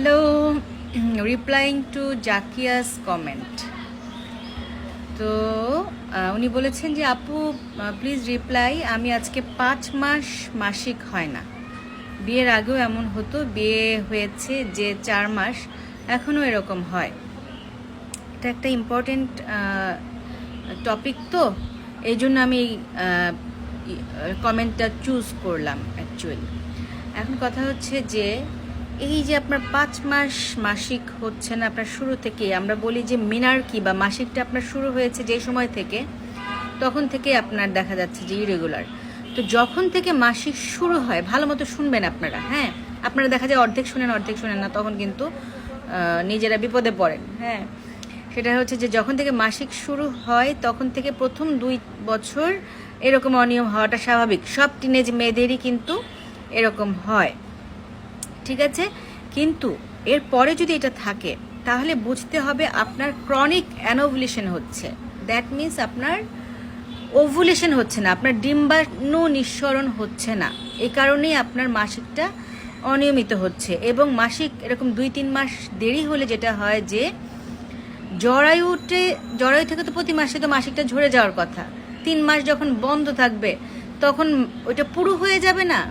Hello, replying two Zakia's comment. তো উনি বলেছেন যে আপু প্লিজ রিপ্লাই, আমি আজকে 5 মাস মাসিক হয় না। বিয়ের আগেও এমন হতো, বিয়ে হয়েছে যে 4 মাস, এখনও এরকম হয়। এটা একটা ইম্পর্টেন্ট টপিক, তো এই জন্য আমি কমেন্টটা চুজ করলাম অ্যাকচুয়ালি। এখন কথা হচ্ছে যে এই যে আপনার 5 মাস মাসিক হচ্ছে না আপনার শুরু থেকে, আমরা বলি যে মিনার্কি বা মাসিকটা আপনার শুরু হয়েছে যে সময় থেকে, তখন থেকে আপনার দেখা যাচ্ছে যে ইরেগুলার। তো যখন থেকে মাসিক শুরু হয়, ভালো মতো শুনবেন আপনারা, হ্যাঁ। আপনারা দেখা যায় অর্ধেক শোনেন না, তখন কিন্তু নিজেরা বিপদে পড়েন, হ্যাঁ। সেটা হচ্ছে যে যখন থেকে মাসিক শুরু হয় তখন থেকে প্রথম 2 বছর এরকম অনিয়ম হওয়াটা স্বাভাবিক, সব টিনেজ মেয়েদেরই কিন্তু এরকম হয়, ঠিক আছে। কিন্তু এরপরে যদি এটা থাকে তাহলে বুঝতে হবে আপনার ক্রনিক অ্যানোভুলেশন হচ্ছে। দ্যাট মিনস আপনার ওভুলেশন হচ্ছে না, আপনার ডিম্বাণু নিঃসরণ হচ্ছে না। এই কারণেই আপনার মাসিকটা অনিয়মিত হচ্ছে। এবং মাসিক এরকম 2-3 মাস দেরি হলে যেটা হয় যে জরায়ু থেকে তো প্রতি মাসে তো মাসিকটা ঝরে যাওয়ার কথা। 3 মাস যখন বন্ধ থাকবে তখন ওইটা পুরো হয়ে যাবে না।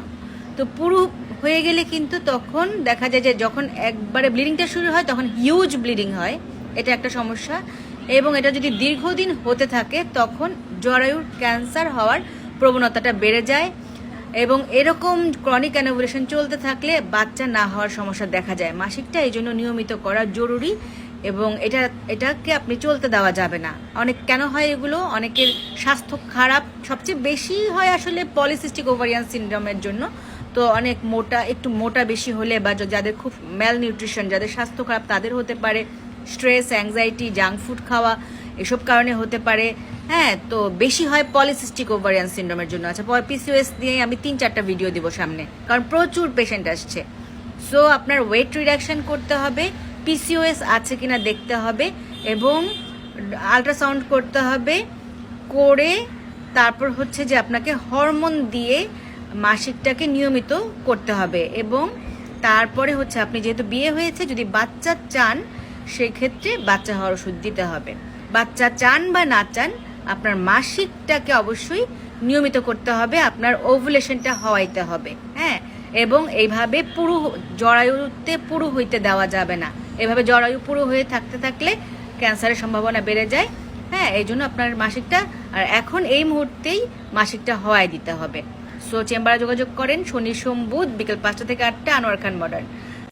তো পুরো হয়ে গেলে কিন্তু তখন দেখা যায় যে যখন একবারে ব্লিডিংটা শুরু হয় তখন হিউজ ব্লিডিং হয়, এটা একটা সমস্যা। এবং এটা যদি দীর্ঘদিন হতে থাকে তখন জরায়ুর ক্যান্সার হওয়ার প্রবণতাটা বেড়ে যায়। এবং এরকম ক্রনিক অ্যানোভুলেশন চলতে থাকলে বাচ্চা না হওয়ার সমস্যা দেখা যায়। মাসিকটা এই জন্য নিয়মিত করা জরুরি, এবং এটাকে আপনি চলতে দেওয়া যাবে না। কেন হয় এগুলো? অনেকের স্বাস্থ্য খারাপ, সবচেয়ে বেশি হয় আসলে পলিসিস্টিক ওভারিয়ান সিনড্রোমের জন্য। তো অনেক একটু মোটা বেশি হলে, বা যাদের খুব ম্যাল নিউট্রিশন, যাদের স্বাস্থ্য খারাপ তাদের হতে পারে। স্ট্রেস, অ্যাংজাইটি, জাঙ্ক ফুড খাওয়া, এসব কারণে হতে পারে, হ্যাঁ। তো বেশি হয় পলিসিস্টিক ওভারিয়ান সিনড্রোমের জন্য। আচ্ছা, পিসিওএস নিয়ে আমি 3-4টা ভিডিও দিব সামনে, কারণ প্রচুর পেশেন্ট আসছে। সো আপনার ওয়েট রিডাকশন করতে হবে, পিসিওএস আছে কিনা দেখতে হবে, এবং আল্ট্রাসাউন্ড করতে হবে। করে তারপর হচ্ছে যে আপনাকে হরমোন দিয়ে মাসিকটাকে নিয়মিত করতে হবে। এবং তারপরে হচ্ছে আপনি যেহেতু বিয়ে হয়েছে, যদি বাচ্চা চান সেক্ষেত্রে বাচ্চা হওয়ার ওষুধ দিতে হবে। বাচ্চা চান বা না চান, আপনার মাসিকটাকে অবশ্যই নিয়মিত করতে হবে, আপনার ওভুলেশনটা হওয়াইতে হবে, হ্যাঁ। এবং এইভাবে জরায়ুতে পুরো হইতে দেওয়া যাবে না। এভাবে জরায়ু পুরো হয়ে থাকলে ক্যান্সারের সম্ভাবনা বেড়ে যায়, হ্যাঁ। এই জন্য আপনার মাসিকটা, আর এখন এই মুহূর্তেই মাসিকটা হওয়াই দিতে হবে। সো চেম্বারে যোগাযোগ করেন শনি, সোম, বুধ বিকেল 5টা থেকে 8টা, আনোয়ার খান মডার্ন।